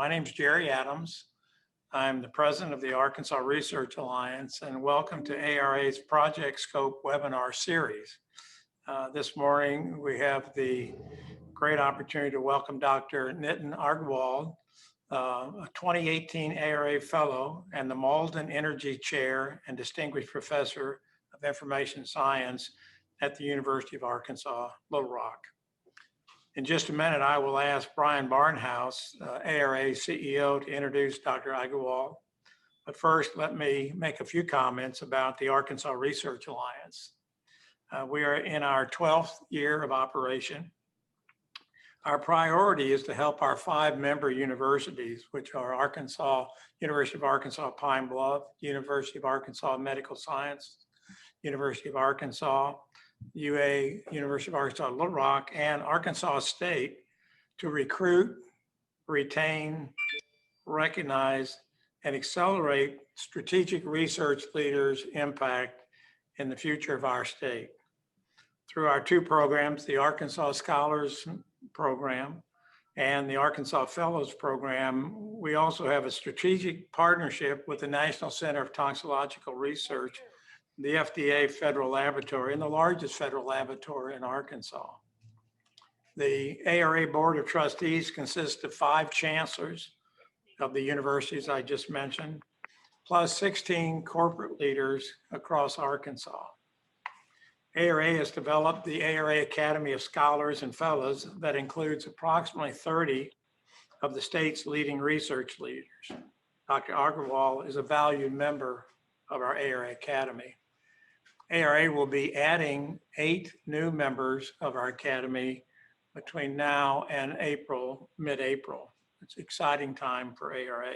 My name is Jerry Adams. I'm the president of the Arkansas Research Alliance, and welcome to ARA's Project Scope webinar series. This morning, we have the great opportunity to welcome Dr. Nitin Agarwal, a 2018 ARA Fellow and the Malden Energy Chair and Distinguished Professor of Information Science at the University of Arkansas, Little Rock. In just a minute, I will ask Brian Barnhouse, ARA CEO, to introduce Dr. Agarwal. But first, let me make a few comments about the Arkansas Research Alliance. We are in our 12th year of operation. Our priority is to help our 5 member universities, which are University of Arkansas Pine Bluff, University of Arkansas Medical Science, University of Arkansas, University of Arkansas Little Rock, and Arkansas State, to recruit, retain, recognize, and accelerate strategic research leaders' impact in the future of our state. Through our 2 programs, the Arkansas Scholars Program and the Arkansas Fellows Program, we also have a strategic partnership with the National Center of Toxicological Research, the FDA Federal Laboratory, and the largest federal laboratory in Arkansas. The ARA Board of Trustees consists of 5 chancellors of the universities I just mentioned, plus 16 corporate leaders across Arkansas. ARA has developed the ARA Academy of Scholars and Fellows that includes approximately 30 of the state's leading research leaders. Dr. Agarwal is a valued member of our ARA Academy. ARA will be adding 8 new members of our Academy between now and mid-April. It's an exciting time for ARA.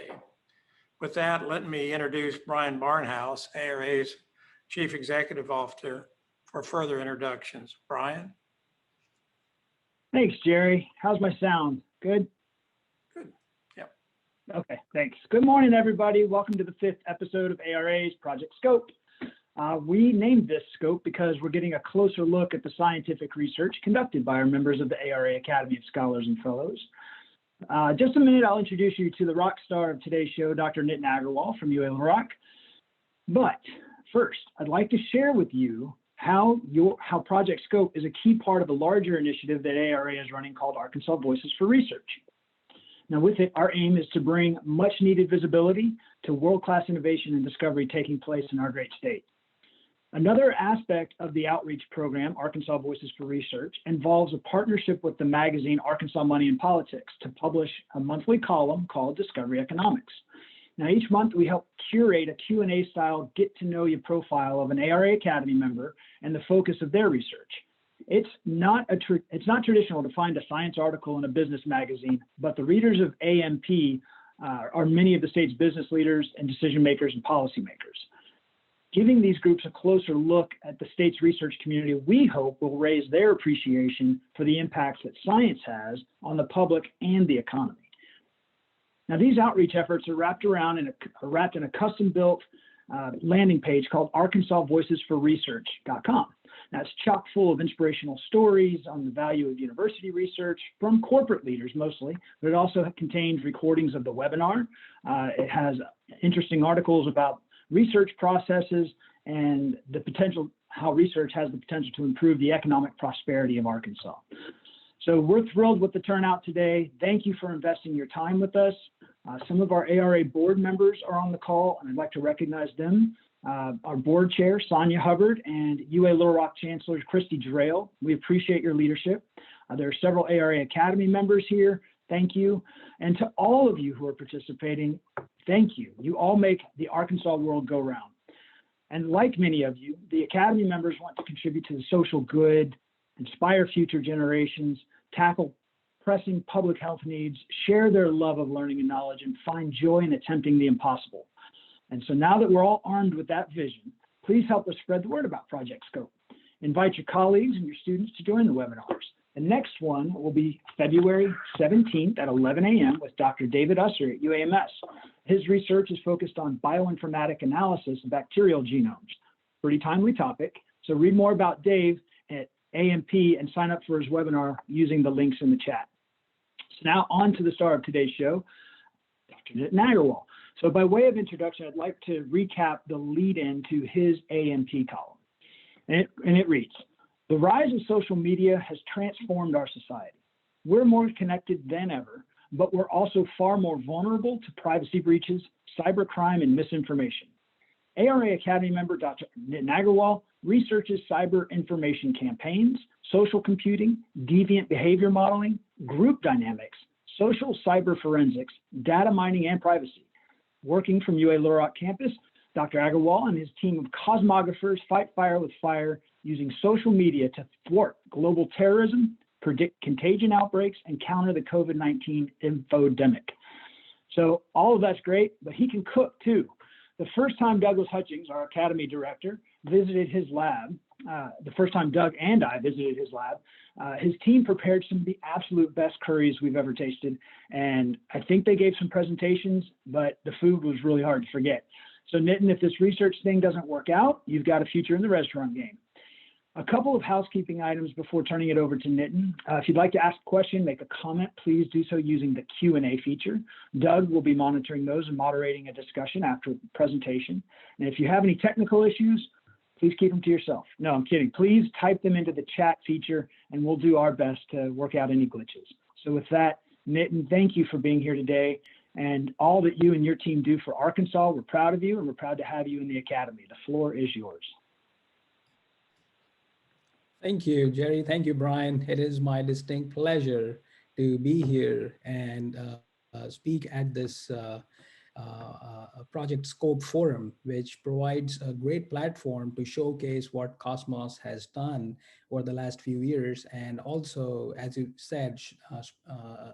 With that, let me introduce Brian Barnhouse, ARA's Chief Executive Officer, for further introductions. Brian? Thanks, Jerry. How's my sound? Good? Good, yep. Okay, thanks. Good morning, everybody. Welcome to the 5th episode of ARA's Project Scope. We named this scope because we're getting a closer look at the scientific research conducted by our members of the ARA Academy of Scholars and Fellows. Just a minute, I'll introduce you to the rock star of today's show, Dr. Nitin Agarwal from UA Little Rock. But first, I'd like to share with you how Project Scope is a key part of a larger initiative that ARA is running called Arkansas Voices for Research. Now with it, our aim is to bring much needed visibility to world-class innovation and discovery taking place in our great state. Another aspect of the outreach program, Arkansas Voices for Research, involves a partnership with the magazine Arkansas Money and Politics to publish a monthly column called Discovery Economics. Now each month we help curate a Q&A style get-to-know-you profile of an ARA Academy member and the focus of their research. It's not traditional to find a science article in a business magazine, but the readers of AMP are many of the state's business leaders and decision makers and policymakers. Giving these groups a closer look at the state's research community, we hope will raise their appreciation for the impacts that science has on the public and the economy. Now, these outreach efforts are wrapped in a custom-built landing page called ArkansasVoicesForResearch.com. Now, it's chock full of inspirational stories on the value of university research from corporate leaders mostly, but it also contains recordings of the webinar. It has interesting articles about research processes and how research has the potential to improve the economic prosperity of Arkansas. So we're thrilled with the turnout today. Thank you for investing your time with us. Some of our ARA board members are on the call, and I'd like to recognize them. Our board chair, Sonia Hubbard, and UA Little Rock Chancellor, Christy Drayle. We appreciate your leadership. There are several ARA Academy members here. Thank you. And to all of you who are participating, thank you. You all make the Arkansas world go round. And like many of you, the Academy members want to contribute to the social good, inspire future generations, tackle pressing public health needs, share their love of learning and knowledge, and find joy in attempting the impossible. And so now that we're all armed with that vision, please help us spread the word about Project Scope. Invite your colleagues and your students to join the webinars. The next one will be February 17th at 11 a.m. with Dr. David Usser at UAMS. His research is focused on bioinformatic analysis of bacterial genomes. Pretty timely topic. So read more about Dave at AMP and sign up for his webinar using the links in the chat. So now on to the star of today's show. Dr. Nitin Agarwal. So by way of introduction, I'd like to recap the lead-in to his AMT column. And it reads, the rise of social media has transformed our society. We're more connected than ever, but we're also far more vulnerable to privacy breaches, cybercrime, and misinformation. ARA Academy member Dr. Nitin Agarwal researches cyber information campaigns, social computing, deviant behavior modeling, group dynamics, social cyber forensics, data mining, and privacy. Working from UA Little Rock campus, Dr. Agarwal and his team of cosmographers fight fire with fire using social media to thwart global terrorism, predict contagion outbreaks, and counter the COVID-19 infodemic. So all of that's great, but he can cook too. The first time Douglas Hutchings, our Academy director, visited his lab, the first time Doug and I visited his lab, his team prepared some of the absolute best curries we've ever tasted. And I think they gave some presentations, but the food was really hard to forget. So Nitin, if this research thing doesn't work out, you've got a future in the restaurant game. A couple of housekeeping items before turning it over to Nitin. If you'd like to ask a question, make a comment, please do so using the Q&A feature. Doug will be monitoring those and moderating a discussion after the presentation. And if you have any technical issues, please keep them to yourself. No, I'm kidding. Please type them into the chat feature and we'll do our best to work out any glitches. So with that, Nitin, thank you for being here today and all that you and your team do for Arkansas. We're proud of you and we're proud to have you in the Academy. The floor is yours. Thank you, Jerry. Thank you, Brian. It is my distinct pleasure to be here and speak at this Project Scope Forum, which provides a great platform to showcase what Cosmos has done over the last few years, and also, as you said,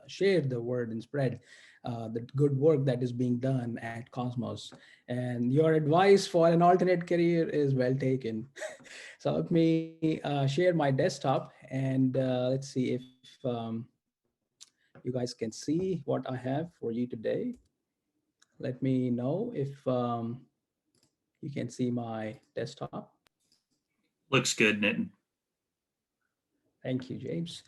share the word and spread the good work that is being done at Cosmos. And your advice for an alternate career is well taken. So let me share my desktop and let's see if you guys can see what I have for you today. Let me know if you can see my desktop. Looks good, Nitin. Thank you, James.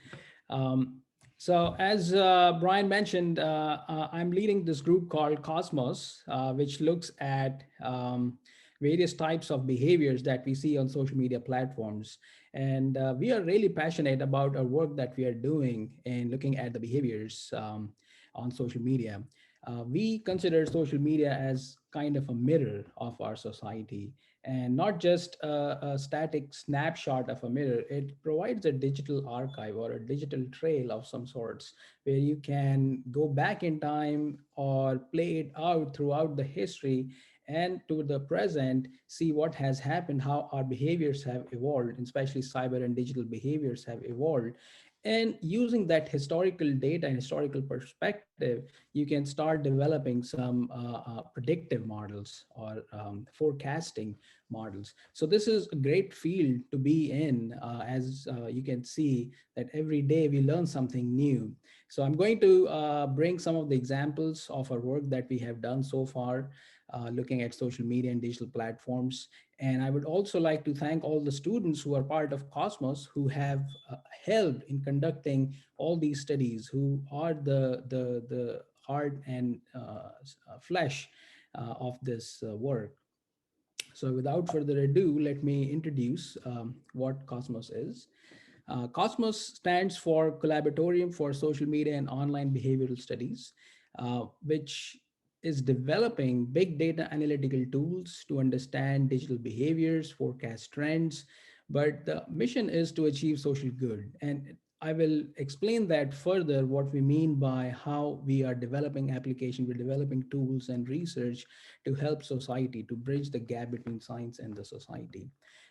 So as Brian mentioned, I'm leading this group called Cosmos, which looks at various types of behaviors that we see on social media platforms. And we are really passionate about our work that we are doing in looking at the behaviors on social media. We consider social media as kind of a mirror of our society, and not just a static snapshot of a mirror. It provides a digital archive or a digital trail of some sorts where you can go back in time or play it out throughout the history and to the present, see what has happened, how our behaviors have evolved, especially cyber and digital behaviors have evolved. And using that historical data and historical perspective, you can start developing some predictive models or forecasting models. So this is a great field to be in, as you can see that every day we learn something new. So I'm going to bring some of the examples of our work that we have done so far, looking at social media and digital platforms. And I would also like to thank all the students who are part of Cosmos who have helped in conducting all these studies, who are the heart and flesh of this work. So without further ado, let me introduce what Cosmos is. Cosmos stands for Collaboratorium for Social Media and Online Behavioral Studies, which is developing big data analytical tools to understand digital behaviors, forecast trends, but the mission is to achieve social good. And I will explain that further, what we mean by how we are developing application, we're developing tools and research to help society, to bridge the gap between science and the society.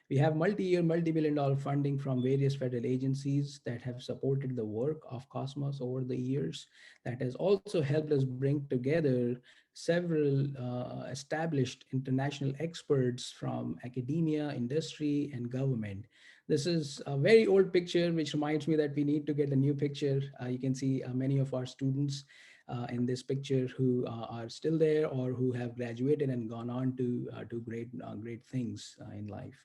We have multi-year, multi-billion-dollar funding from various federal agencies that have supported the work of Cosmos over the years. That has also helped us bring together several established international experts from academia, industry, and government. This is a very old picture, which reminds me that we need to get a new picture. You can see many of our students in this picture who are still there or who have graduated and gone on to do great things in life.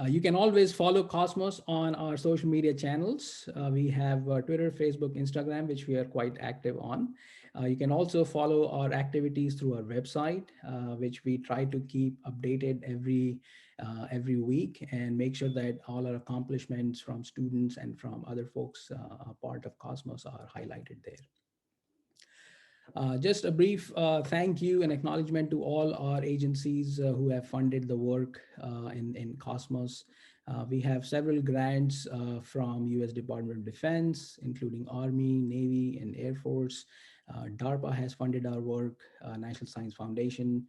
You can always follow Cosmos on our social media channels. We have Twitter, Facebook, Instagram, which we are quite active on. You can also follow our activities through our website, which we try to keep updated every week and make sure that all our accomplishments from students and from other folks part of Cosmos are highlighted there. Just a brief thank you and acknowledgement to all our agencies who have funded the work in Cosmos. We have several grants from US Department of Defense, including Army, Navy, and Air Force. DARPA has funded our work, National Science Foundation,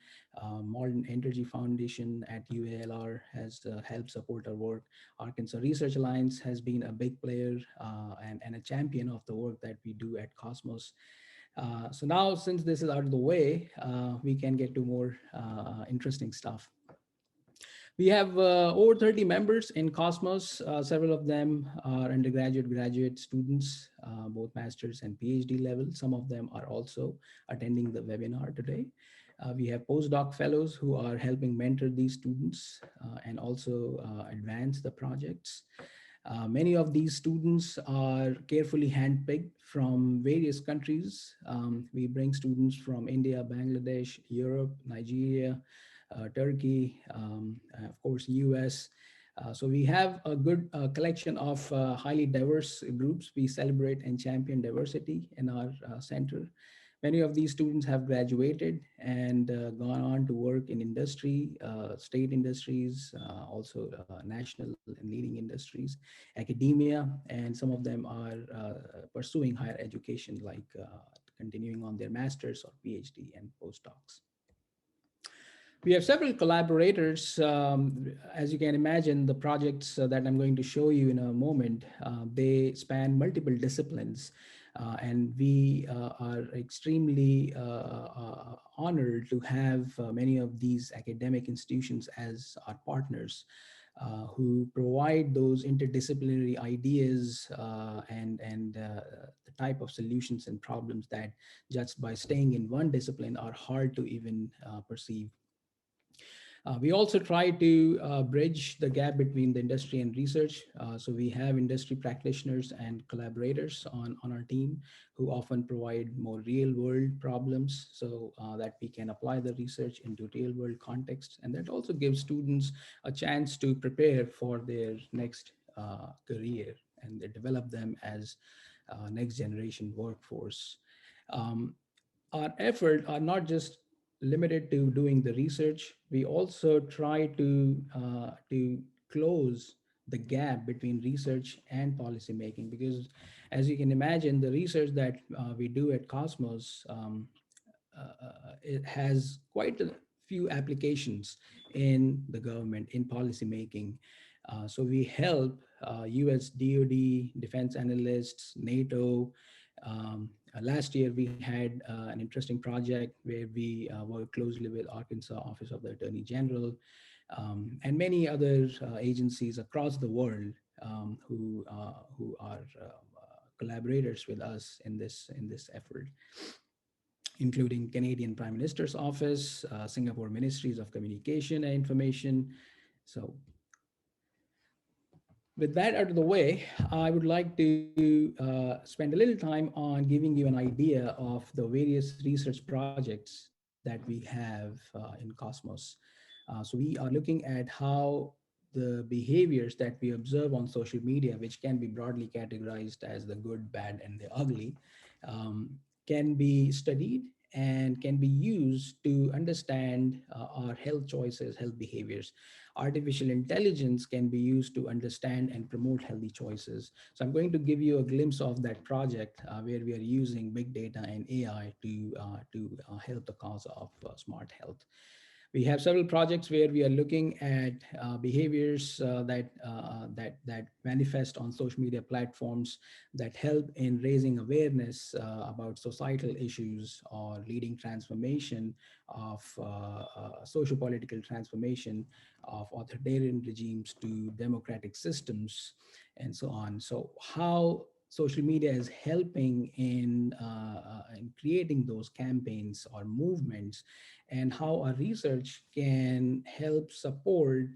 Modern Energy Foundation at UALR has helped support our work. Arkansas Research Alliance has been a big player and a champion of the work that we do at Cosmos. So now, since this is out of the way, we can get to more interesting stuff. We have over 30 members in Cosmos. Several of them are undergraduate, graduate students, both master's and PhD level. Some of them are also attending the webinar today. We have postdoc fellows who are helping mentor these students and also advance the projects. Many of these students are carefully handpicked from various countries. We bring students from India, Bangladesh, Europe, Nigeria, Turkey, of course, US. So we have a good collection of highly diverse groups. We celebrate and champion diversity in our center. Many of these students have graduated and gone on to work in industry, state industries, also national and leading industries, academia, and some of them are pursuing higher education, like continuing on their master's or PhD and postdocs. We have several collaborators. As you can imagine, the projects that I'm going to show you in a moment, they span multiple disciplines. And we are extremely honored to have many of these academic institutions as our partners who provide those interdisciplinary ideas and the type of solutions and problems that just by staying in one discipline are hard to even perceive. We also try to bridge the gap between the industry and research. So we have industry practitioners and collaborators on our team who often provide more real world problems so that we can apply the research into real world context. And that also gives students a chance to prepare for their next career and they develop them as next generation workforce. Our efforts are not just limited to doing the research. We also try to close the gap between research and policy making, because as you can imagine, the research that we do at Cosmos, it has quite a few applications in the government, in policy making. So we help US DoD, defense analysts, NATO. Last year, we had an interesting project where we worked closely with Arkansas Office of the Attorney General and many other agencies across the world who are collaborators with us in this effort, including Canadian Prime Minister's Office, Singapore Ministries of Communication and Information. So with that out of the way, I would like to spend a little time on giving you an idea of the various research projects that we have in Cosmos. So we are looking at how the behaviors that we observe on social media, which can be broadly categorized as the good, bad, and the ugly, can be studied and can be used to understand our health choices, health behaviors. Artificial intelligence can be used to understand and promote healthy choices. So I'm going to give you a glimpse of that project where we are using big data and AI to help the cause of smart health. We have several projects where we are looking at behaviors that manifest on social media platforms that help in raising awareness about societal issues or leading transformation of social political transformation of authoritarian regimes to democratic systems and so on. So how social media is helping in creating those campaigns or movements, and how our research can help support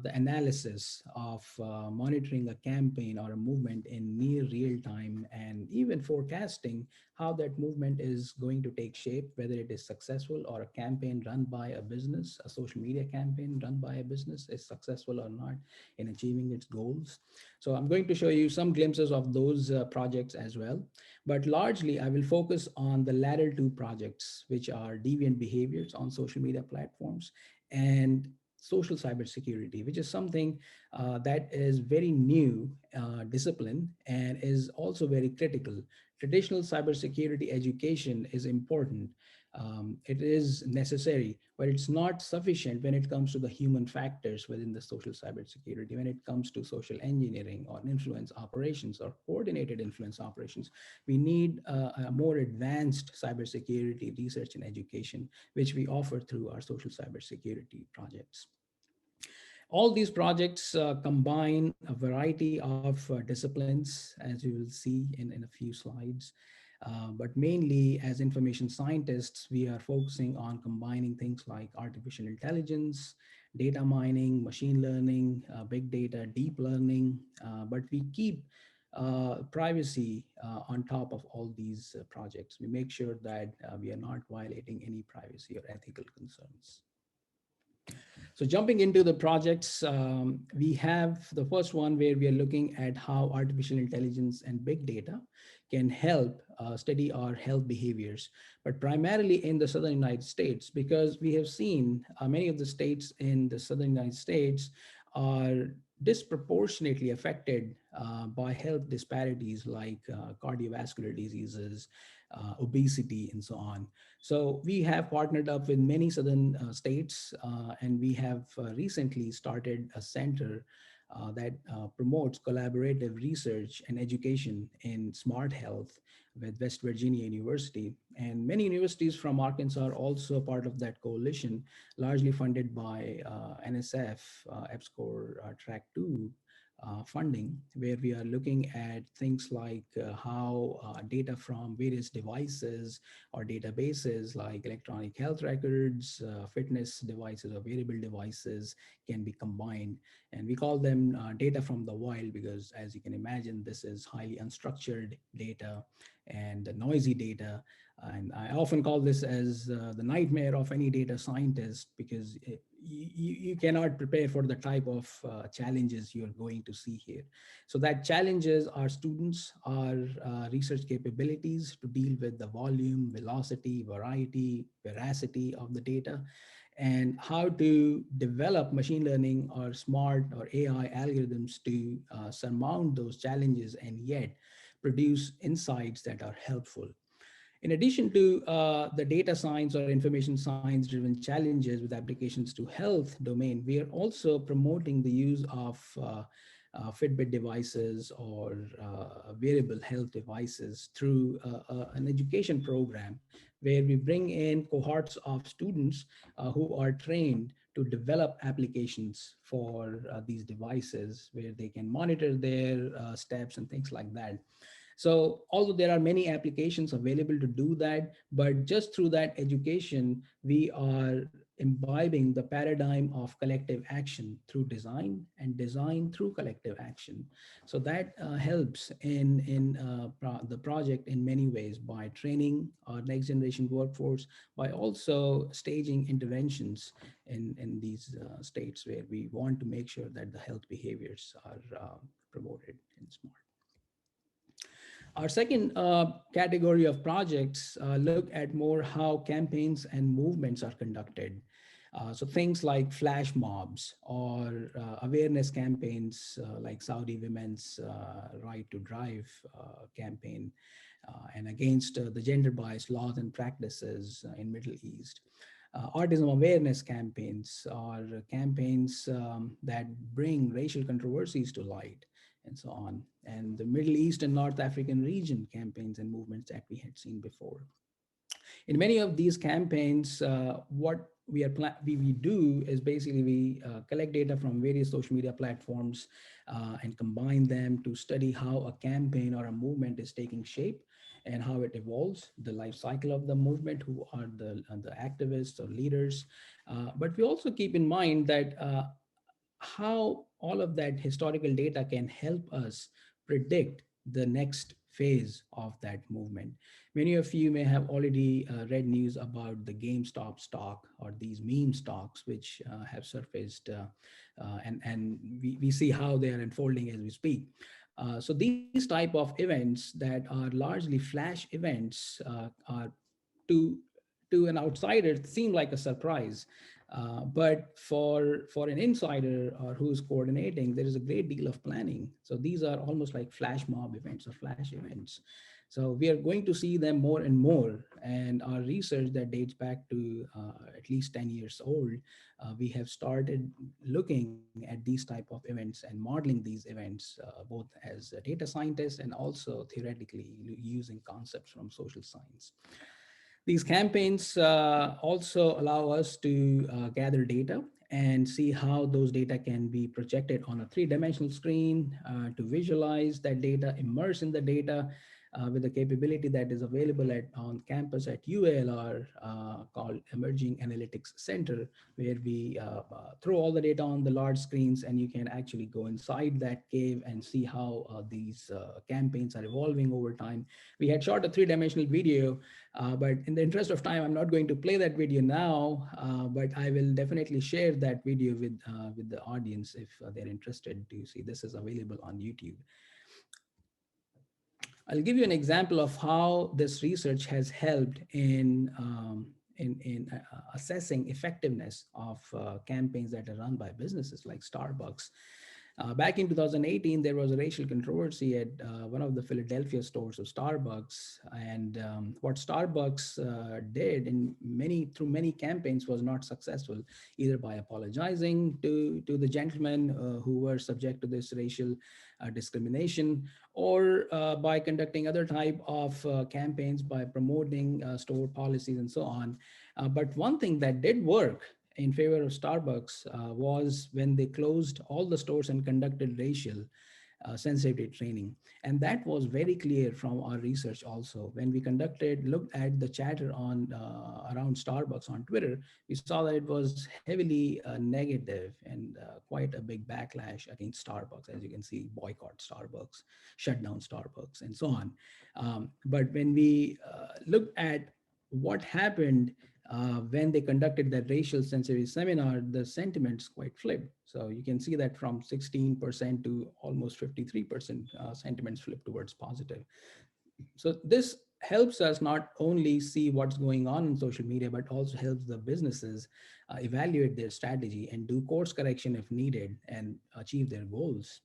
the analysis of monitoring a campaign or a movement in near real time, and even forecasting how that movement is going to take shape, whether it is successful or a campaign run by a business, a social media campaign run by a business is successful or not in achieving its goals. So I'm going to show you some glimpses of those projects as well. But largely, I will focus on the latter two projects, which are deviant behaviors on social media platforms and social cybersecurity, which is something that is very new discipline and is also very critical. Traditional cybersecurity education is important. It is necessary, but it's not sufficient when it comes to the human factors within the social cybersecurity, when it comes to social engineering or influence operations or coordinated influence operations. We need a more advanced cybersecurity research and education, which we offer through our social cybersecurity projects. All these projects combine a variety of disciplines, as you will see in a few slides. But mainly as information scientists, we are focusing on combining things like artificial intelligence, data mining, machine learning, big data, deep learning, but we keep privacy on top of all these projects. We make sure that we are not violating any privacy or ethical concerns. So jumping into the projects, we have the first one where we are looking at how artificial intelligence and big data can help study our health behaviors, but primarily in the Southern United States, because we have seen many of the states in the Southern United States are disproportionately affected by health disparities like cardiovascular diseases, obesity, and so on. So we have partnered up with many southern states, and we have recently started a center that promotes collaborative research and education in smart health with West Virginia University. And many universities from Arkansas are also part of that coalition, largely funded by NSF, EPSCoR Track 2 funding, where we are looking at things like how data from various devices or databases like electronic health records, fitness devices, or wearable devices can be combined. And we call them data from the wild because, as you can imagine, this is highly unstructured data and noisy data. And I often call this as the nightmare of any data scientist, because you cannot prepare for the type of challenges you're going to see here. So that challenges our students, our research capabilities to deal with the volume, velocity, variety, veracity of the data, and how to develop machine learning or smart or AI algorithms to surmount those challenges and yet produce insights that are helpful. In addition to the data science or information science driven challenges with applications to health domain, we are also promoting the use of Fitbit devices or wearable health devices through an education program where we bring in cohorts of students who are trained to develop applications for these devices where they can monitor their steps and things like that. So although there are many applications available to do that, but just through that education, we are imbibing the paradigm of collective action through design and design through collective action. So that helps in the project in many ways by training our next generation workforce, by also staging interventions in these states where we want to make sure that the health behaviors are promoted in smart. Our second category of projects look at more how campaigns and movements are conducted. So things like flash mobs or awareness campaigns like Saudi women's right to drive campaign and against the gender biased laws and practices in Middle East. Autism awareness campaigns are campaigns that bring racial controversies to light and so on. And the Middle East and North African region campaigns and movements that we had seen before. In many of these campaigns, what we do is basically we collect data from various social media platforms and combine them to study how a campaign or a movement is taking shape and how it evolves, the life cycle of the movement, who are the activists or leaders. But we also keep in mind that how all of that historical data can help us predict the next phase of that movement. Many of you may have already read news about the GameStop stock or these meme stocks, which have surfaced, and we see how they are unfolding as we speak. So these type of events that are largely flash events are to an outsider seem like a surprise, but for an insider or who's coordinating, there is a great deal of planning. So these are almost like flash mob events or flash events. So we are going to see them more and more. And our research that dates back to at least 10 years old, we have started looking at these type of events and modeling these events, both as data scientists and also theoretically using concepts from social science. These campaigns also allow us to gather data and see how those data can be projected on a three-dimensional screen, to visualize that data, immerse in the data, with the capability that is available on campus at UALR, called Emerging Analytics Center, where we throw all the data on the large screens, and you can actually go inside that cave and see how these campaigns are evolving over time. We had shot a three-dimensional video, but in the interest of time, I'm not going to play that video now, but I will definitely share that video with the audience if they're interested to see. This is available on YouTube. I'll give you an example of how this research has helped in assessing effectiveness of campaigns that are run by businesses like Starbucks. Back in 2018, there was a racial controversy at one of the Philadelphia stores of Starbucks, and what Starbucks did through many campaigns was not successful, either by apologizing to the gentlemen who were subject to this racial discrimination, or by conducting other type of campaigns by promoting store policies and so on. But one thing that did work in favor of Starbucks was when they closed all the stores and conducted racial sensitivity training. And that was very clear from our research also. When we looked at the chatter on around Starbucks on Twitter, we saw that it was heavily negative and quite a big backlash against Starbucks. As you can see, boycott Starbucks, shut down Starbucks, and so on. But when we looked at what happened when they conducted that racial sensitivity seminar, the sentiments quite flipped. So you can see that from 16% to almost 53% sentiments flip towards positive. So this helps us not only see what's going on in social media, but also helps the businesses evaluate their strategy and do course correction if needed and achieve their goals.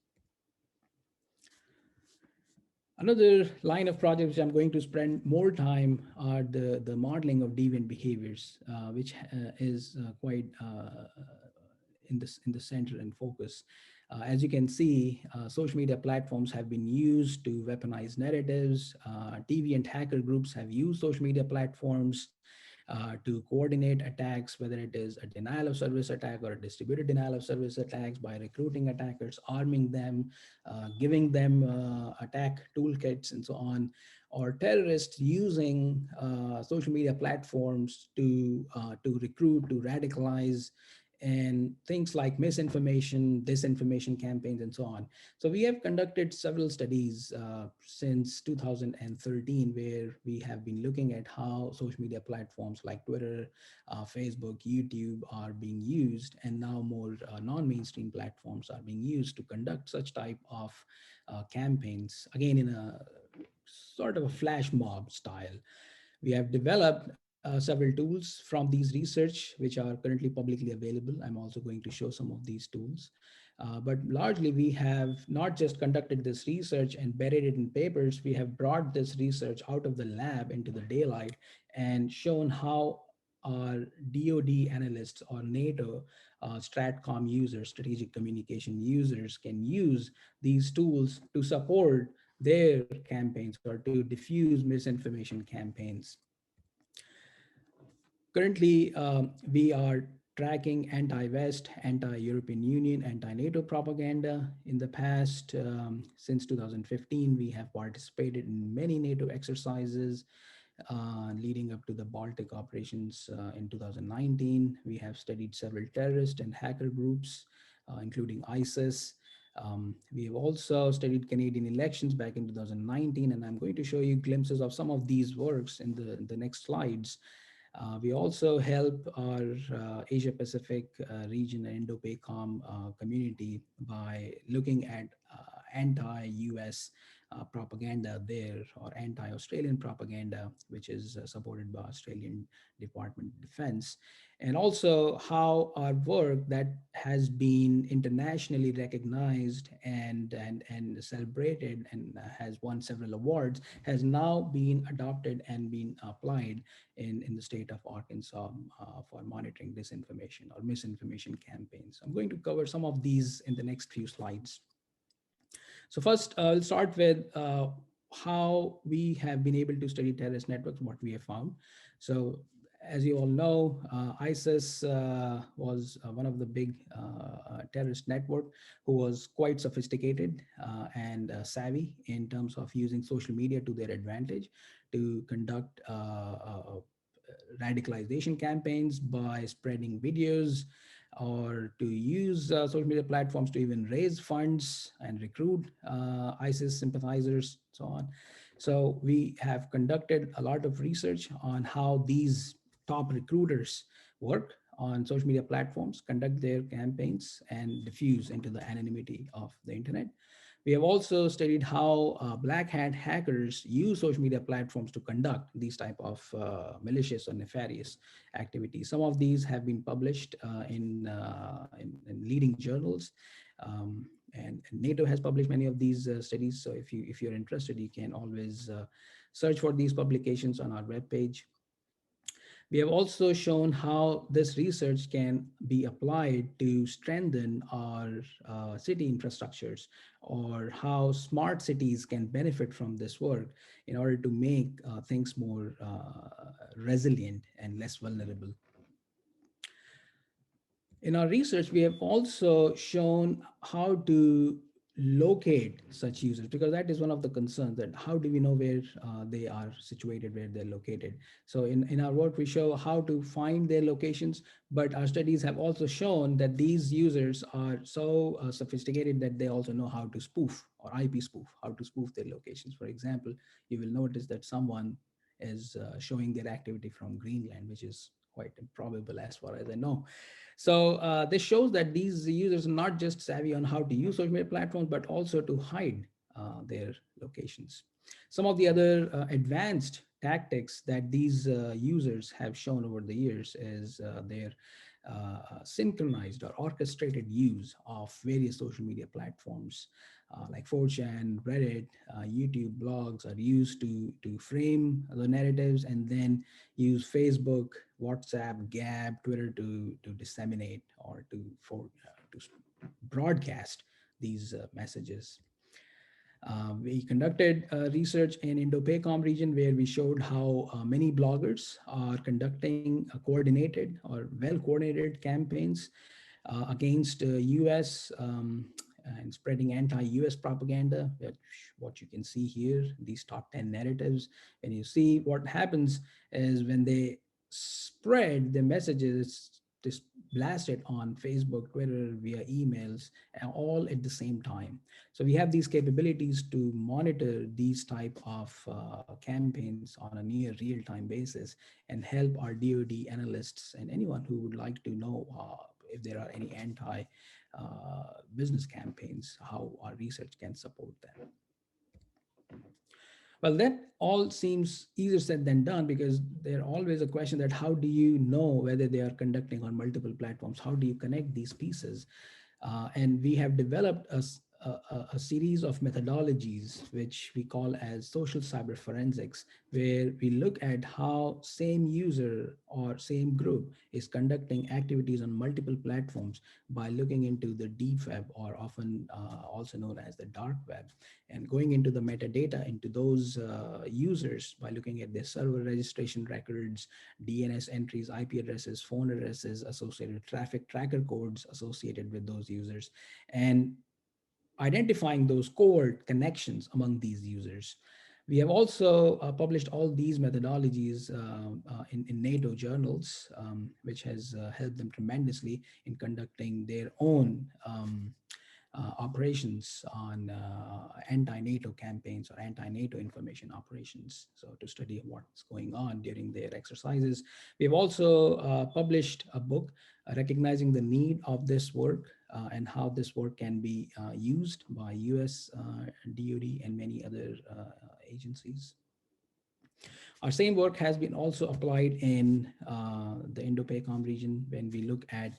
Another line of projects which I'm going to spend more time are the modeling of deviant behaviors, which is quite in the center and focus. As you can see, social media platforms have been used to weaponize narratives. Deviant hacker groups have used social media platforms to coordinate attacks, whether it is a denial of service attack or a distributed denial of service attacks, by recruiting attackers, arming them, giving them attack toolkits and so on, or terrorists using social media platforms to recruit, to radicalize, and things like misinformation, disinformation campaigns, and so on. So we have conducted several studies since 2013, where we have been looking at how social media platforms like Twitter, Facebook, YouTube are being used, and now more non-mainstream platforms are being used to conduct such type of campaigns, again, in a sort of a flash mob style. We have developed several tools from these research, which are currently publicly available. I'm also going to show some of these tools. But largely, we have not just conducted this research and buried it in papers, we have brought this research out of the lab into the daylight and shown how our DoD analysts or NATO Stratcom users, strategic communication users, can use these tools to support their campaigns or to diffuse misinformation campaigns. Currently, we are tracking anti-West, anti-European Union, anti-NATO propaganda. In the past, since 2015, we have participated in many NATO exercises leading up to the Baltic operations in 2019. We have studied several terrorist and hacker groups including ISIS. We have also studied Canadian elections back in 2019, and I'm going to show you glimpses of some of these works in the next slides. We also help our Asia Pacific region and Indo-PACOM community by looking at anti-US propaganda there, or anti-Australian propaganda, which is supported by Australian Department of Defense, and also how our work that has been internationally recognized and celebrated and has won several awards has now been adopted and been applied in the state of Arkansas for monitoring disinformation or misinformation campaigns. I'm going to cover some of these in the next few slides. So first, I'll start with how we have been able to study terrorist networks, what we have found. So as you all know, ISIS was one of the big terrorist network who was quite sophisticated and savvy in terms of using social media to their advantage to conduct radicalization campaigns by spreading videos, or to use social media platforms to even raise funds and recruit ISIS sympathizers, so on. So we have conducted a lot of research on how these top recruiters work on social media platforms, conduct their campaigns, and diffuse into the anonymity of the internet. We have also studied how black hat hackers use social media platforms to conduct these type of malicious or nefarious activities. Some of these have been published in leading journals, and NATO has published many of these studies. So if you're interested, you can always search for these publications on our webpage. We have also shown how this research can be applied to strengthen our city infrastructures, or how smart cities can benefit from this work in order to make things more resilient and less vulnerable. In our research, we have also shown how to locate such users, because that is one of the concerns, that how do we know where they are situated, where they're located. So in our work, we show how to find their locations, but our studies have also shown that these users are so sophisticated that they also know how to spoof, or IP spoof, how to spoof their locations. For example, you will notice that someone is showing their activity from Greenland, which is quite improbable as far as I know. So this shows that these users are not just savvy on how to use social media platforms, but also to hide their locations. Some of the other advanced tactics that these users have shown over the years is their synchronized or orchestrated use of various social media platforms like 4chan, Reddit, YouTube, blogs are used to frame the narratives, and then use Facebook, WhatsApp, Gab, Twitter to disseminate or to broadcast these messages. We conducted research in Indo-PACOM region, where we showed how many bloggers are conducting coordinated or well-coordinated campaigns against US and spreading anti-US propaganda. That's what you can see here, these top 10 narratives. And you see what happens is when they spread the messages, just blast it on Facebook, Twitter, via emails, and all at the same time. So we have these capabilities to monitor these type of campaigns on a near real-time basis and help our DoD analysts and anyone who would like to know if there are any anti-business campaigns, how our research can support them. Well, that all seems easier said than done, because there's always a question that how do you know whether they are conducting on multiple platforms? How do you connect these pieces? And we have developed a series of methodologies, which we call as social cyber forensics, where we look at how same user or same group is conducting activities on multiple platforms by looking into the deep web, or often also known as the dark web, and going into the metadata into those users by looking at their server registration records, DNS entries, IP addresses, phone addresses, associated traffic tracker codes associated with those users, and identifying those covert connections among these users. We have also published all these methodologies in NATO journals, which has helped them tremendously in conducting their own operations on anti-NATO campaigns or anti-NATO information operations. So to study what's going on during their exercises. We've also published a book recognizing the need of this work and how this work can be used by US DoD and many other agencies. Our same work has been also applied in the Indo-PACOM region when we look at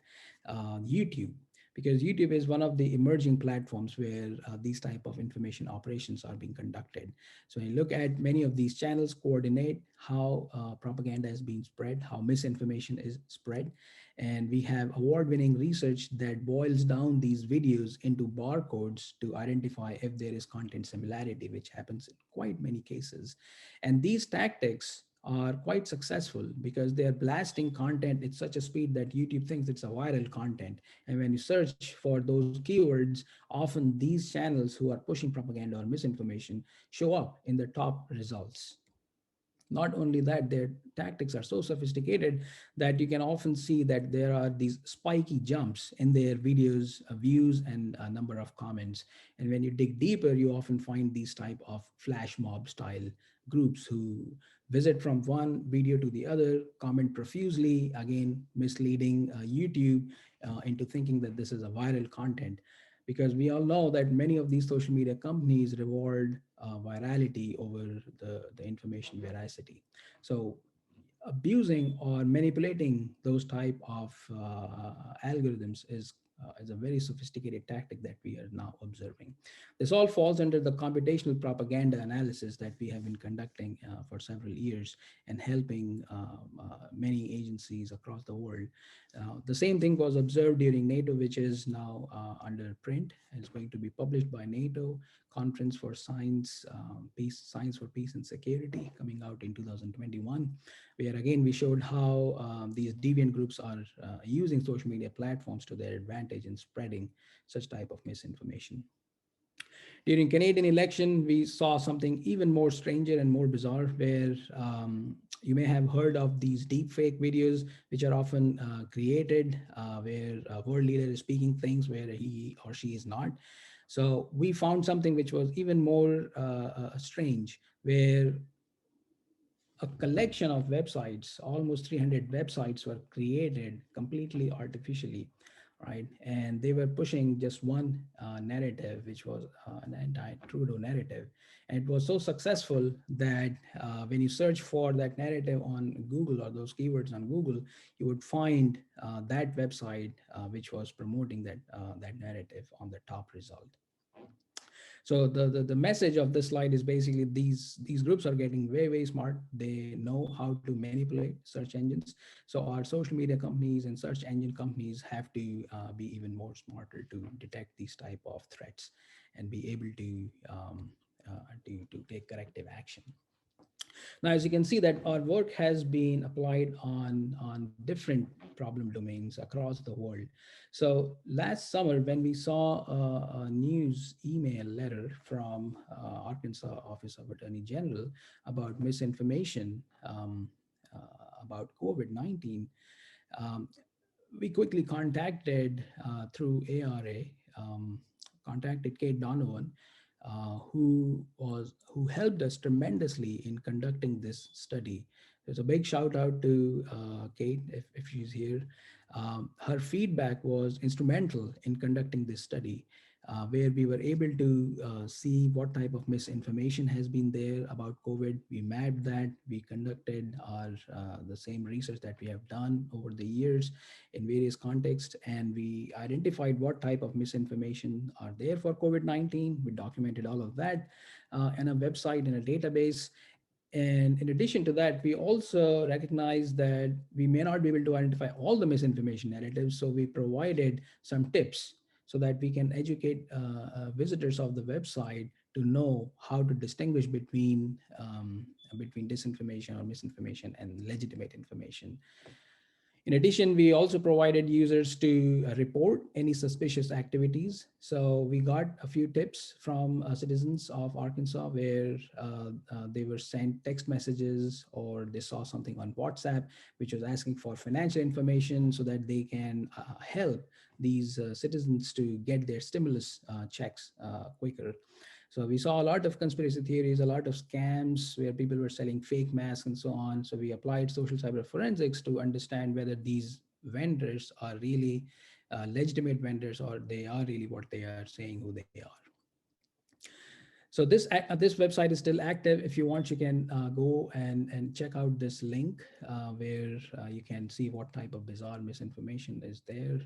YouTube, because YouTube is one of the emerging platforms where these type of information operations are being conducted. So when you look at many of these channels, coordinate how propaganda is being spread, how misinformation is spread. And we have award-winning research that boils down these videos into barcodes to identify if there is content similarity, which happens in quite many cases. And these tactics are quite successful because they are blasting content at such a speed that YouTube thinks it's a viral content. And when you search for those keywords, often these channels who are pushing propaganda or misinformation show up in the top results. Not only that, their tactics are so sophisticated that you can often see that there are these spiky jumps in their videos, views, and a number of comments. And when you dig deeper, you often find these type of flash mob style groups who visit from one video to the other, comment profusely, again, misleading YouTube into thinking that this is a viral content. Because we all know that many of these social media companies reward virality over the information veracity. So abusing or manipulating those type of algorithms is a very sophisticated tactic that we are now observing. This all falls under the computational propaganda analysis that we have been conducting for several years and helping many agencies across the world. The same thing was observed during NATO, which is now under print and is going to be published by NATO Conference for Science, Science for Peace and Security, coming out in 2021, where again we showed how these deviant groups are using social media platforms to their advantage in spreading such type of misinformation. During Canadian election, we saw something even more stranger and more bizarre, where you may have heard of these deep fake videos, which are often created where a world leader is speaking things where he or she is not. So we found something which was even more strange, where a collection of websites, almost 300 websites were created completely artificially, right? And they were pushing just one narrative, which was an anti-Trudeau narrative. And it was so successful that when you search for that narrative on Google or those keywords on Google, you would find that website which was promoting that narrative on the top result. So the message of this slide is basically these groups are getting very, very smart. They know how to manipulate search engines. So our social media companies and search engine companies have to be even more smarter to detect these type of threats and be able to take corrective action. Now, as you can see that our work has been applied on different problem domains across the world. So last summer, when we saw a news email letter from Arkansas Office of Attorney General about misinformation about COVID-19, um, we quickly contacted through ARA, contacted Kate Donovan, who helped us tremendously in conducting this study. There's a big shout out to Kate if she's here. Her feedback was instrumental in conducting this study, where we were able to see what type of misinformation has been there about COVID. We mapped that. We conducted the same research that we have done over the years in various contexts, and we identified what type of misinformation are there for COVID-19. We documented all of that in a website, in a database. And in addition to that, we also recognized that we may not be able to identify all the misinformation narratives. So we provided some tips so that we can educate visitors of the website to know how to distinguish between disinformation or misinformation and legitimate information. In addition, we also provided users to report any suspicious activities. So we got a few tips from citizens of Arkansas where they were sent text messages or they saw something on WhatsApp, which was asking for financial information so that they can help these citizens to get their stimulus checks quicker. So we saw a lot of conspiracy theories, a lot of scams where people were selling fake masks and so on. So we applied social cyber forensics to understand whether these vendors are really legitimate vendors or they are really what they are saying who they are. So this website is still active. If you want, you can go and check out this link where you can see what type of bizarre misinformation is there.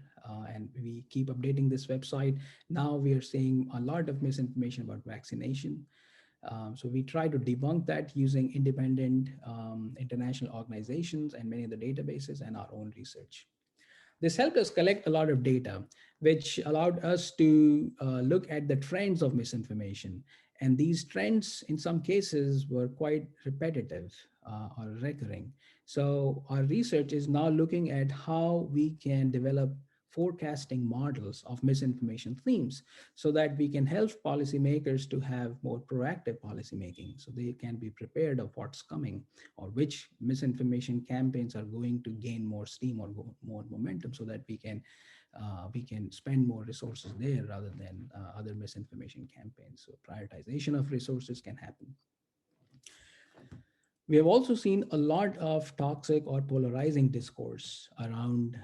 And we keep updating this website. Now we are seeing a lot of misinformation about vaccination. So we try to debunk that using independent international organizations and many of the databases and our own research. This helped us collect a lot of data, which allowed us to look at the trends of misinformation. And these trends, in some cases, were quite repetitive or recurring. So our research is now looking at how we can develop forecasting models of misinformation themes so that we can help policymakers to have more proactive policymaking so they can be prepared of what's coming or which misinformation campaigns are going to gain more steam or more momentum so that we can spend more resources there rather than other misinformation campaigns. So prioritization of resources can happen. We have also seen a lot of toxic or polarizing discourse around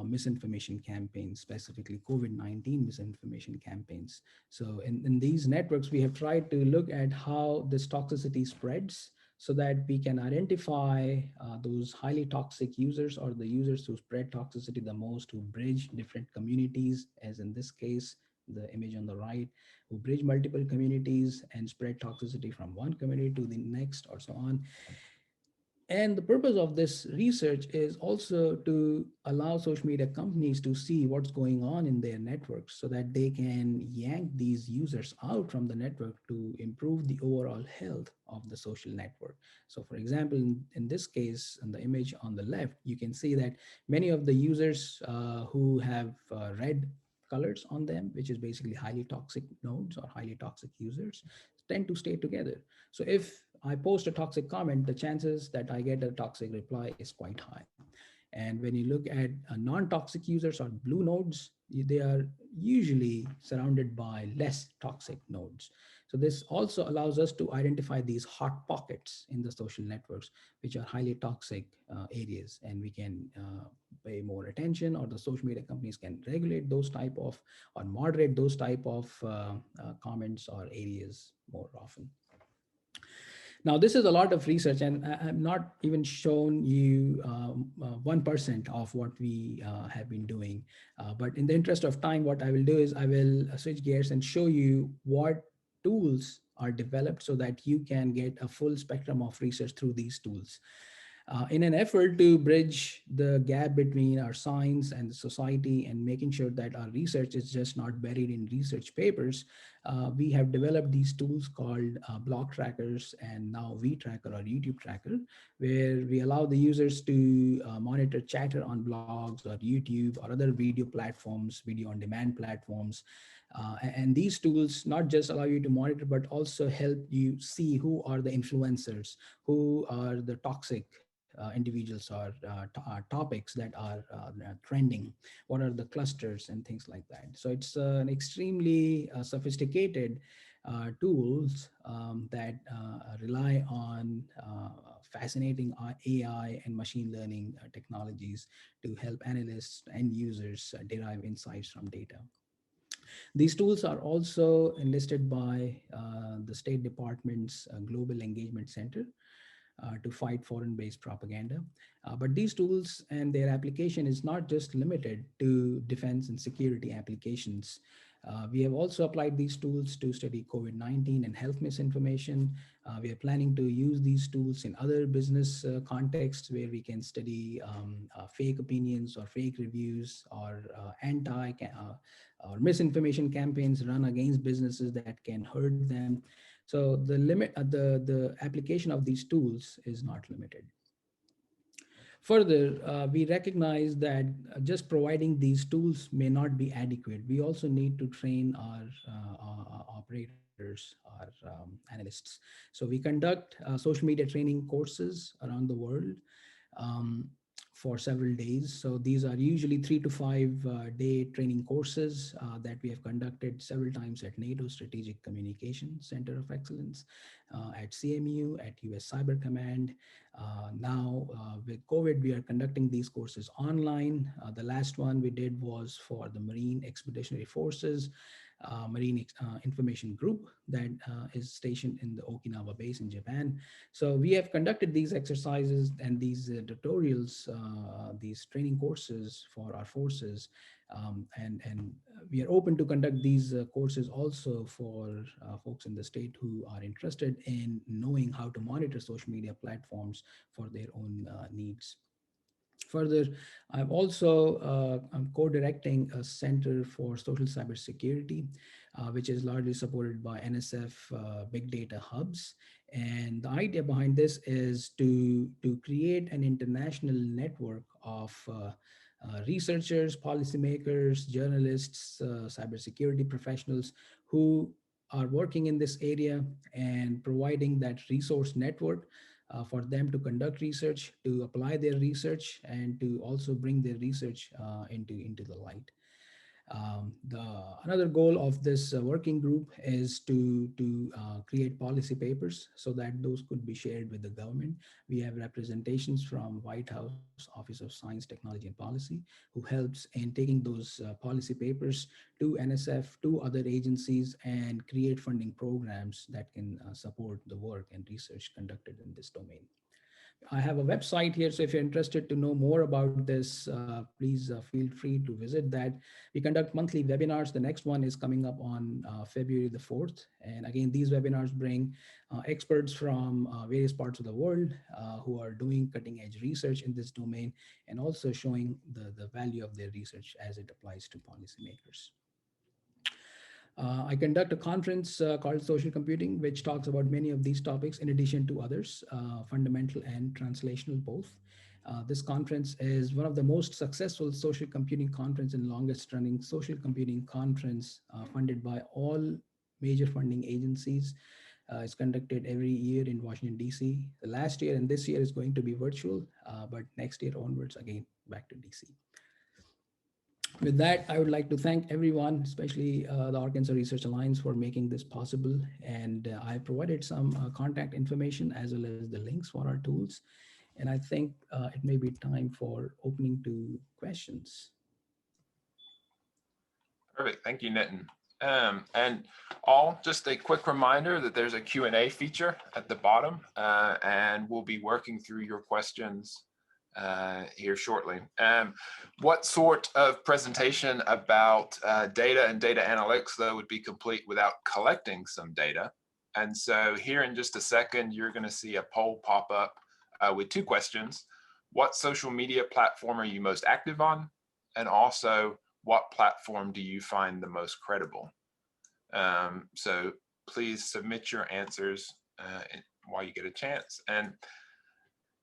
misinformation campaigns, specifically COVID-19 misinformation campaigns. So in these networks, we have tried to look at how this toxicity spreads so that we can identify those highly toxic users or the users who spread toxicity the most, who bridge different communities, as in this case, the image on the right, who bridge multiple communities and spread toxicity from one community to the next or so on. And the purpose of this research is also to allow social media companies to see what's going on in their networks so that they can yank these users out from the network to improve the overall health of the social network. So for example, in this case, in the image on the left, you can see that many of the users who have red colors on them, which is basically highly toxic nodes or highly toxic users, tend to stay together. So if I post a toxic comment, the chances that I get a toxic reply is quite high. And when you look at non-toxic users or blue nodes, they are usually surrounded by less toxic nodes. So this also allows us to identify these hot pockets in the social networks, which are highly toxic areas, and we can pay more attention, or the social media companies can regulate those type of or moderate those type of comments or areas more often. Now, this is a lot of research, and I'm not even shown you 1% of what we have been doing. But in the interest of time, what I will do is I will switch gears and show you what tools are developed so that you can get a full spectrum of research through these tools. In an effort to bridge the gap between our science and the society and making sure that our research is just not buried in research papers, we have developed these tools called blog trackers and now vTracker or YouTube tracker, where we allow the users to monitor chatter on blogs or YouTube or other video platforms, video on demand platforms. And these tools not just allow you to monitor, but also help you see who are the influencers, who are the toxic individuals or topics that are trending, what are the clusters and things like that. So it's an extremely sophisticated tools that rely on fascinating AI and machine learning technologies to help analysts and users derive insights from data. These tools are also enlisted by the State Department's Global Engagement Center to fight foreign-based propaganda. But these tools and their application is not just limited to defense and security applications. We have also applied these tools to study COVID-19 and health misinformation. We are planning to use these tools in other business contexts where we can study fake opinions or fake reviews or or misinformation campaigns run against businesses that can hurt them. So the application of these tools is not limited. Further, we recognize that just providing these tools may not be adequate. We also need to train our operators, our analysts. So we conduct social media training courses around the world um, for several days. So these are usually 3 to 5 day training courses that we have conducted several times at NATO Strategic Communication Center of Excellence, at CMU, at US Cyber Command. Now, with COVID, we are conducting these courses online. The last one we did was for the Marine Expeditionary Forces, Marine Information Group that is stationed in the Okinawa base in Japan. So we have conducted these exercises and these tutorials, these training courses for our forces. And we are open to conduct these courses also for folks in the state who are interested in knowing how to monitor social media platforms for their own needs. Further, I'm co-directing a Center for Social Cybersecurity, which is largely supported by NSF Big Data Hubs. And the idea behind this is to create an international network of researchers, policymakers, journalists, cybersecurity professionals who are working in this area and providing that resource network for them to conduct research, to apply their research, and to also bring their research into the light. Another goal of this working group is to create policy papers so that those could be shared with the government. We have representations from White House Office of Science, Technology, and Policy, who helps in taking those policy papers to NSF, to other agencies, and create funding programs that can support the work and research conducted in this domain. I have a website here, so if you're interested to know more about this, please feel free to visit that. We conduct monthly webinars. The next one is coming up on February the 4th. And again, these webinars bring experts from various parts of the world who are doing cutting edge research in this domain and also showing the value of their research as it applies to policymakers. I conduct a conference called Social Computing, which talks about many of these topics in addition to others, fundamental and translational both. This conference is one of the most successful social computing conference and longest running social computing conference funded by all major funding agencies. It's conducted every year in Washington, D.C. The last year and this year is going to be virtual, but next year onwards, again, back to D.C. With that, I would like to thank everyone, especially the Arkansas Research Alliance, for making this possible. And I provided some contact information as well as the links for our tools. And I think it may be time for opening to questions. Perfect. Thank you, Nitin. And all, just a quick reminder that there's a Q&A feature at the bottom, and we'll be working through your questions here shortly. What sort of presentation about data and data analytics, though, would be complete without collecting some data? And so here in just a second, you're going to see a poll pop up with 2 questions. What social media platform are you most active on? And also, what platform do you find the most credible? So please submit your answers while you get a chance. And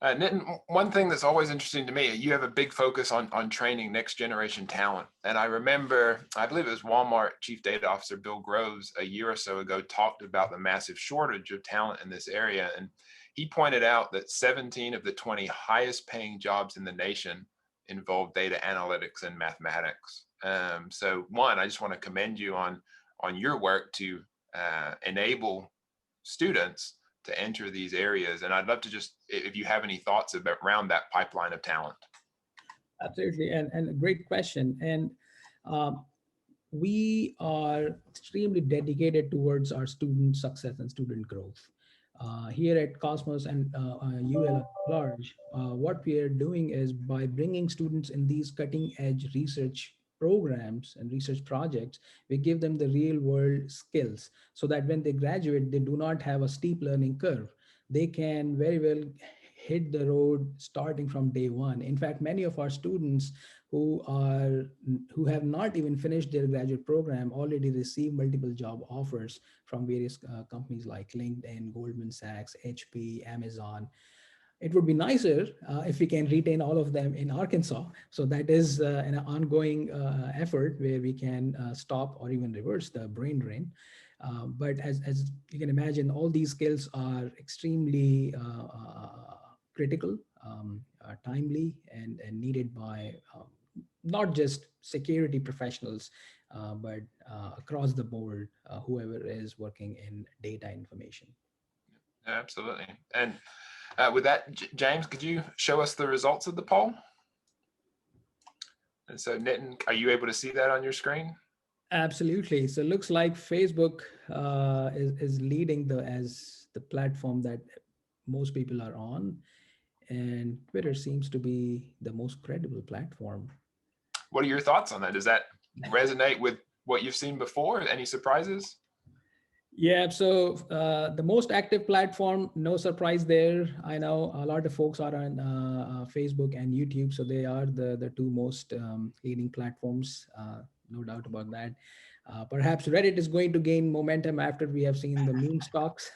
Nitin, one thing that's always interesting to me, you have a big focus on training next generation talent. And I remember, I believe it was Walmart Chief Data Officer Bill Groves a year or so ago talked about the massive shortage of talent in this area. And he pointed out that 17 of the 20 highest paying jobs in the nation involve data analytics and mathematics. So one, I just want to commend you on your work to enable students to enter these areas. And I'd love to just, if you have any thoughts about around that pipeline of talent. Absolutely, and a great question. And we are extremely dedicated towards our student success and student growth. Here at Cosmos and UL at large, what we are doing is by bringing students in these cutting edge research programs and research projects, we give them the real world skills so that when they graduate, they do not have a steep learning curve. They can very well hit the road starting from day one. In fact, many of our students who have not even finished their graduate program already receive multiple job offers from various companies like LinkedIn, Goldman Sachs, HP, Amazon. it would be nicer if we can retain all of them in Arkansas. So that is an ongoing effort where we can stop or even reverse the brain drain. But as you can imagine, all these skills are extremely critical, timely, and needed by not just security professionals, but across the board, whoever is working in data information. Absolutely. And with that, James, could you show us the results of the poll? And so Nitin, are you able to see that on your screen? Absolutely. So it looks like Facebook is leading as the platform that most people are on, and Twitter seems to be the most credible platform. What are your thoughts on that? Does that resonate with what you've seen before? Any surprises? Yeah, so the most active platform, no surprise there. I know a lot of folks are on Facebook and YouTube, so they are the two most leading platforms, no doubt about that. Perhaps Reddit is going to gain momentum after we have seen the meme stocks.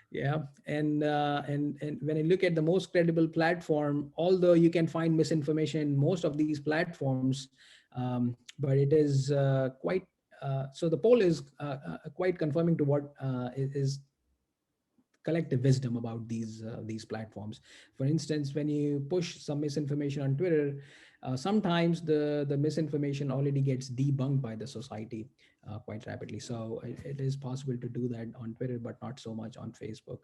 Yeah, and when I look at the most credible platform, although you can find misinformation in most of these platforms, but it is quite so the poll is quite confirming to what is collective wisdom about these platforms. For instance, when you push some misinformation on Twitter, sometimes the misinformation already gets debunked by the society quite rapidly. So it is possible to do that on Twitter, but not so much on Facebook.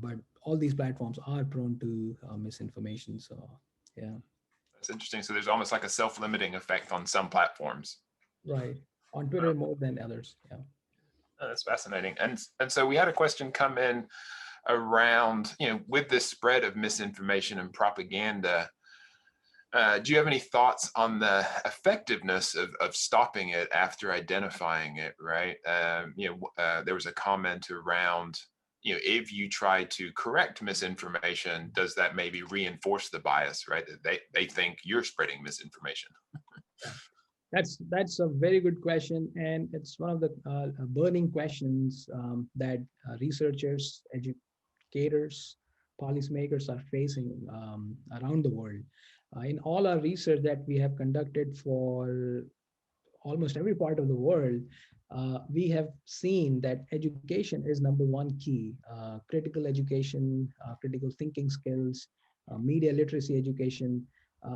But all these platforms are prone to misinformation. So yeah. That's interesting. So there's almost like a self-limiting effect on some platforms. Right. On Twitter more than others. Yeah. Oh, that's fascinating. And so we had a question come in around, with this spread of misinformation and propaganda, do you have any thoughts on the effectiveness of stopping it after identifying it, right? There was a comment around, if you try to correct misinformation, does that maybe reinforce the bias, right? That they think you're spreading misinformation. That's a very good question, and it's one of the burning questions that researchers, educators, policymakers are facing around the world. In all our research that we have conducted for almost every part of the world, we have seen that education is number one key. Critical education, critical thinking skills, media literacy education.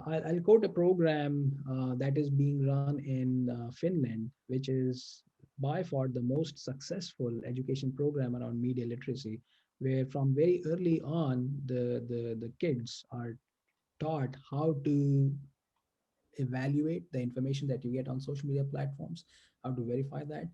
I'll quote a program that is being run in Finland, which is by far the most successful education program around media literacy, where from very early on, the kids are taught how to evaluate the information that you get on social media platforms, how to verify that.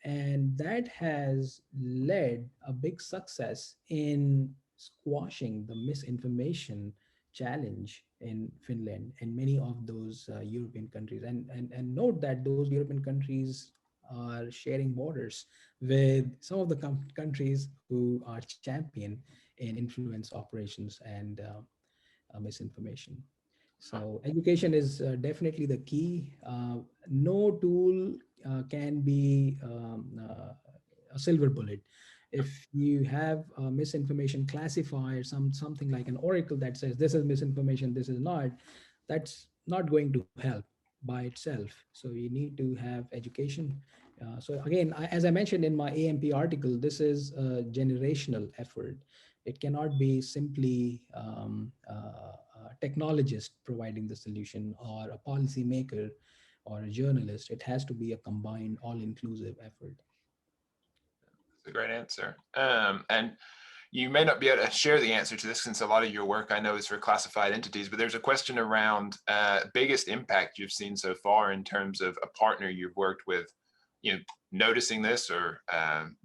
And that has led a big success in squashing the misinformation challenge in Finland and many of those European countries. And note that those European countries are sharing borders with some of the countries who are champion in influence operations and misinformation. So education is definitely the key. No tool can be a silver bullet. If you have a misinformation classifier, something like an oracle that says this is misinformation, this is not, that's not going to help by itself. So you need to have education. So again, as I mentioned in my AMP article, this is a generational effort. It cannot be simply technologist providing the solution or a policymaker or a journalist. It has to be a combined, all-inclusive effort. That's a great answer. And you may not be able to share the answer to this since a lot of your work I know is for classified entities, but there's a question around biggest impact you've seen so far in terms of a partner you've worked with, noticing this or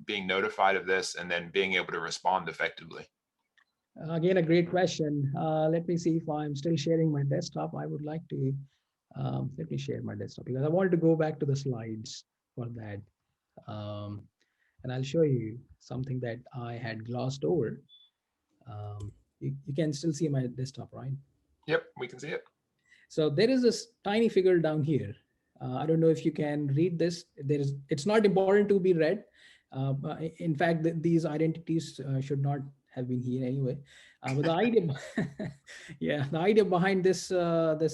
being notified of this and then being able to respond effectively. Again, a great question. Let me see if I'm still sharing my desktop. I would like to, let me share my desktop because I wanted to go back to the slides for that. And I'll show you something that I had glossed over. You can still see my desktop, right? Yep, we can see it. So there is this tiny figure down here. I don't know if you can read this. It's not important to be read. In fact, these identities should not have been here anyway. But the idea, yeah, the idea behind this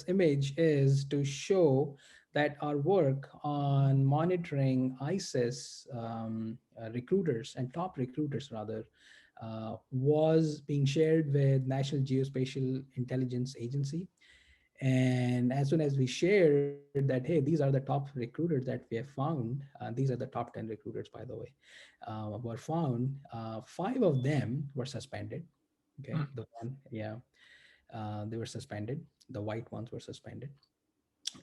image is to show that our work on monitoring ISIS recruiters and top recruiters rather was being shared with National Geospatial Intelligence Agency. And as soon as we shared that, hey, these are the top recruiters that we have found, these are the top 10 recruiters, by the way, were found, 5 of them were suspended. Okay, Hmm. the one, yeah, they were suspended. The white ones were suspended,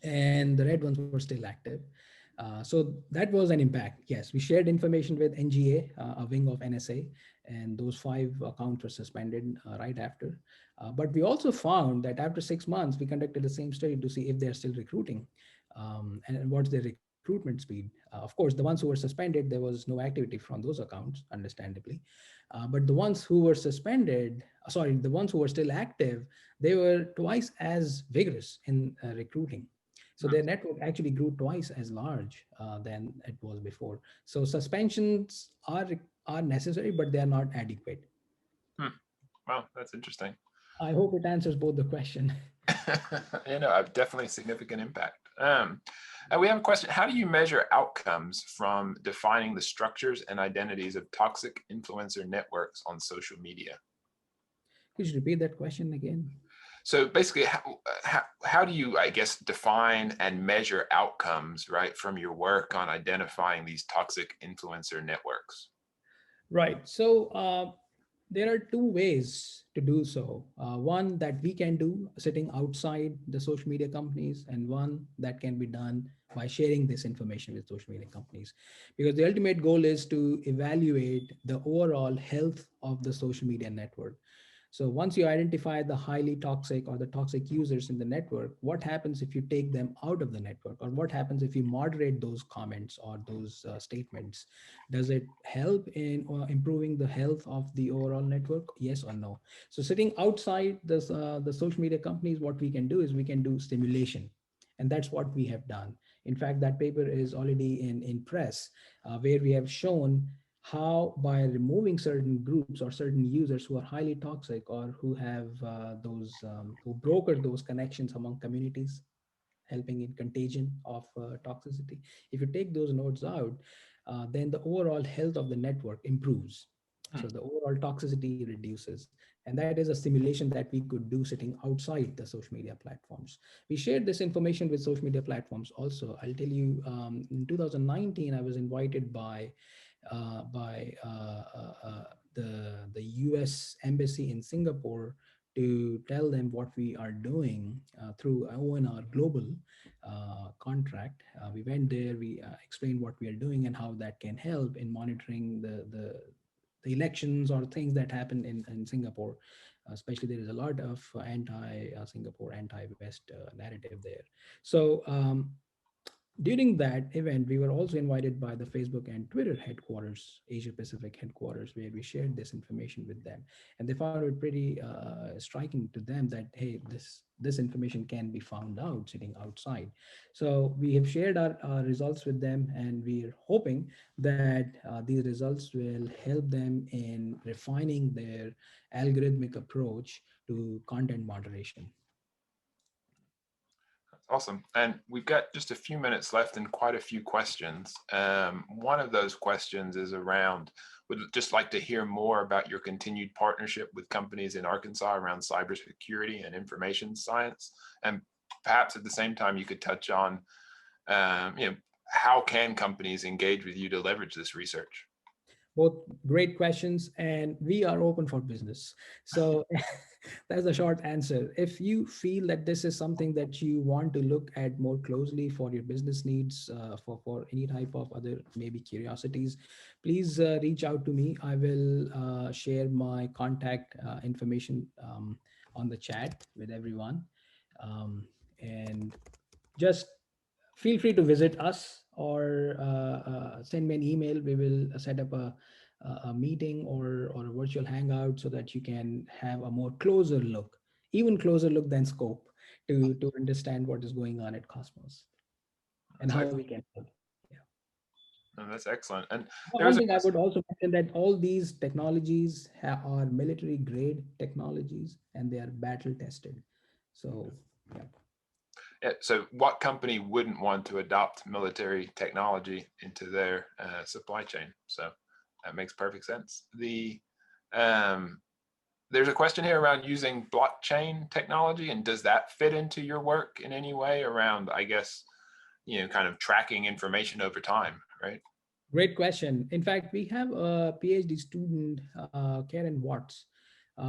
and the red ones were still active. So that was an impact. Yes, we shared information with NGA, a wing of NSA, and those 5 accounts were suspended right after. But we also found that after 6 months, we conducted the same study to see if they're still recruiting, and what's their recruitment speed. Of course, the ones who were suspended, there was no activity from those accounts, understandably. But the ones who were suspended, sorry, the ones who were still active, they were twice as vigorous in recruiting. So Hmm. their network actually grew twice as large than it was before. So suspensions are necessary, but they are not adequate. Hmm. Wow, that's interesting. I hope it answers both the question. Definitely significant impact. And we have a question. How do you measure outcomes from defining the structures and identities of toxic influencer networks on social media? Could you repeat that question again? So basically, how do you, I guess, define and measure outcomes, right, from your work on identifying these toxic influencer networks? Right. So there are 2 ways to do so. One that we can do sitting outside the social media companies, and one that can be done by sharing this information with social media companies. Because the ultimate goal is to evaluate the overall health of the social media network. So once you identify the highly toxic or the toxic users in the network, what happens if you take them out of the network? Or what happens if you moderate those comments or those statements? Does it help in improving the health of the overall network? Yes or no? So sitting outside this, the social media companies, what we can do is we can do simulation. And that's what we have done. In fact, that paper is already in press, where we have shown how by removing certain groups or certain users who are highly toxic or who have those who broker those connections among communities, helping in contagion of toxicity. If you take those nodes out, then the overall health of the network improves. Hmm. So the overall toxicity reduces. And that is a simulation that we could do sitting outside the social media platforms. We shared this information with social media platforms also. I'll tell you, in 2019, I was invited by the US Embassy in Singapore to tell them what we are doing through ONR Global contract. We went there, we explained what we are doing and how that can help in monitoring the elections or things that happen in Singapore. Especially, there is a lot of anti-Singapore, anti-West narrative there. So during that event, we were also invited by the Facebook and Twitter headquarters, Asia Pacific headquarters, where we shared this information with them. And they found it pretty striking to them that, hey, this information can be found out sitting outside. So we have shared our results with them, and we're hoping that these results will help them in refining their algorithmic approach to content moderation. Awesome. And we've got just a few minutes left and quite a few questions. One of those questions is around, would just like to hear more about your continued partnership with companies in Arkansas around cybersecurity and information science. And perhaps at the same time, you could touch on, how can companies engage with you to leverage this research? Both great questions, and we are open for business. So that's a short answer. If you feel that this is something that you want to look at more closely for your business needs, for any type of other maybe curiosities, please reach out to me. I will share my contact information on the chat with everyone. And just feel free to visit us or send me an email. We will set up a meeting or a virtual hangout so that you can have a more closer look, even closer look than scope, to understand what is going on at Cosmos and That's how excellent. we can help. Yeah. That's excellent. And One there's a thing I would also mention that all these technologies are military grade technologies and they are battle tested. So, yeah. yeah, so what company wouldn't want to adopt military technology into their supply chain? So that makes perfect sense. There's a question here around using blockchain technology, and does that fit into your work in any way around, I guess, kind of tracking information over time, right? Great question. In fact, we have a PhD student, Karen Watts,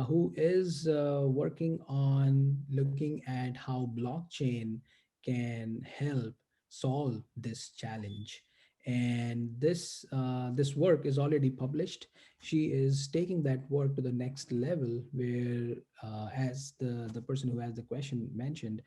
who is working on looking at how blockchain can help solve this challenge. And this work is already published. She is taking that work to the next level, where, as the person who has the question mentioned,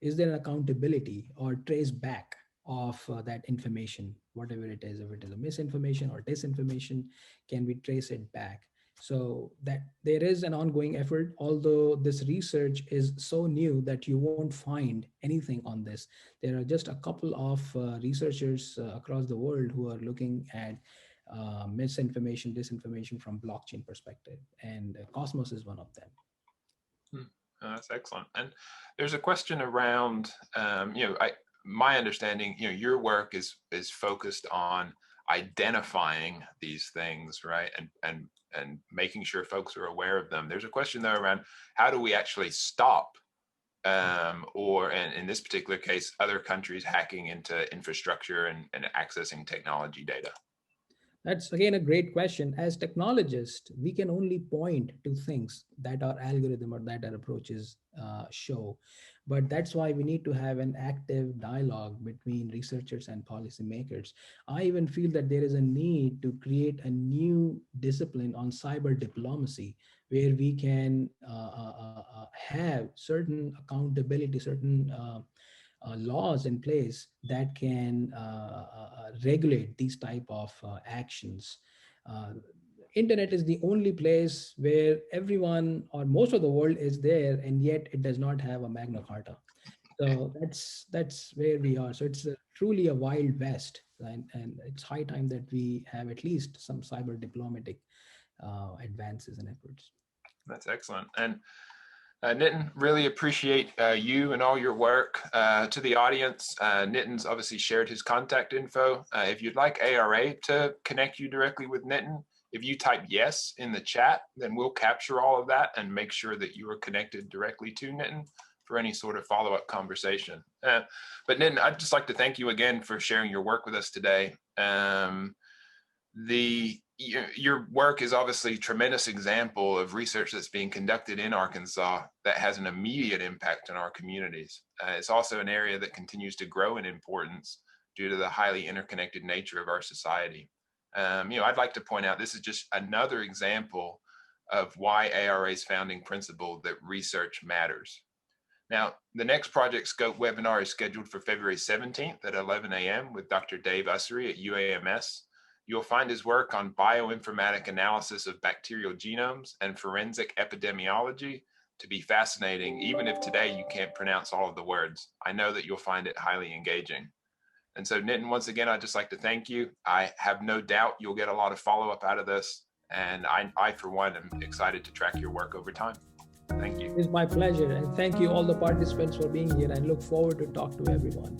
is there an accountability or trace back of that information, whatever it is, if it is a misinformation or disinformation, can we trace it back? So that there is an ongoing effort, although this research is so new that you won't find anything on this. There are just a couple of researchers across the world who are looking at misinformation, disinformation from blockchain perspective, and Cosmos is one of them. That's excellent. And there's a question around, my understanding, your work is focused on identifying these things, right, and making sure folks are aware of them. There's a question though around how do we actually stop, or in this particular case, other countries hacking into infrastructure and accessing technology data. That's again a great question. As technologists, we can only point to things that our algorithm or that our approaches show. But that's why we need to have an active dialogue between researchers and policymakers. I even feel that there is a need to create a new discipline on cyber diplomacy, where we can have certain accountability, certain laws in place that can regulate these type of actions. Internet is the only place where everyone or most of the world is there, and yet it does not have a Magna Carta. So that's where we are. So it's truly a wild west, and it's high time that we have at least some cyber diplomatic advances and efforts. That's excellent. And Nitin, really appreciate you and all your work. To the audience, Nitin's obviously shared his contact info. If you'd like ARA to connect you directly with Nitin, if you type yes in the chat, then we'll capture all of that and make sure that you are connected directly to Nitin for any sort of follow-up conversation. But Nitin, I'd just like to thank you again for sharing your work with us today. Your work is obviously a tremendous example of research that's being conducted in Arkansas that has an immediate impact on our communities. It's also an area that continues to grow in importance due to the highly interconnected nature of our society. I'd like to point out this is just another example of why ARA's founding principle that research matters. Now, the next Project Scope webinar is scheduled for February 17th at 11 a.m. with Dr. Dave Ussery at UAMS. You'll find his work on bioinformatic analysis of bacterial genomes and forensic epidemiology to be fascinating, even if today you can't pronounce all of the words. I know that you'll find it highly engaging. And so Nitin, once again, I'd just like to thank you. I have no doubt you'll get a lot of follow-up out of this. And I, for one, am excited to track your work over time. Thank you. It's my pleasure. And thank you all the participants for being here. I look forward to talk to everyone.